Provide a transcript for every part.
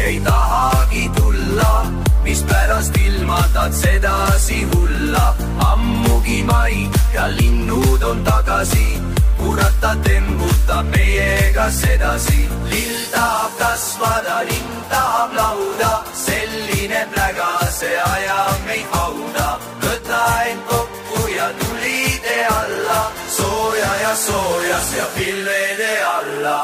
ei tahagi tulla, mispärast ilmatad sedasi hulla. Ammugi mai ja linnud on tagasi, kurat tembutab meiega sedasi. Lill tahab kasvada, linn tahab lauda, selline pläga, see ajab meid hauda. Võta end kokku ja tuli tee alla, sooja ja soojas ja pilvede alla.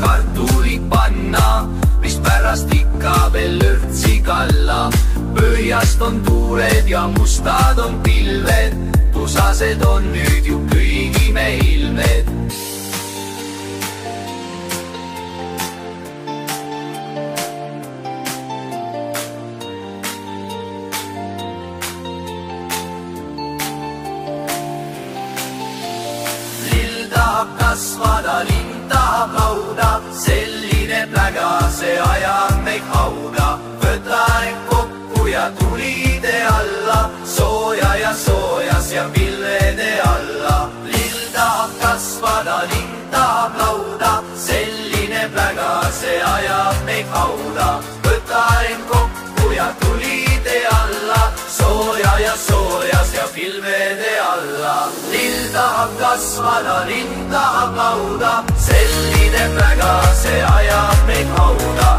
Kartulit panna, mis pärast ikka veel lörtsi kalla. Põhjast on tuuled ja mustad on pilved, tusased on nüüd ju kõigi me ilmed. Lill tahab kasvada, linn tahab lauda, selline pläga, see ajab meid hauda. Võta end kokku ja tuli tee alla, sooja ja soojas ja pilvede alla. Lill tahab kasvada, linn tahab lauda, selline pläga, see ajab meid hauda. Võta end kokku ja tuli tee alla, sooja ja soojas ja pilvede alla. Lill tahab kasvada, linn tahab lauda, selline pläga, see ajab meid hauda.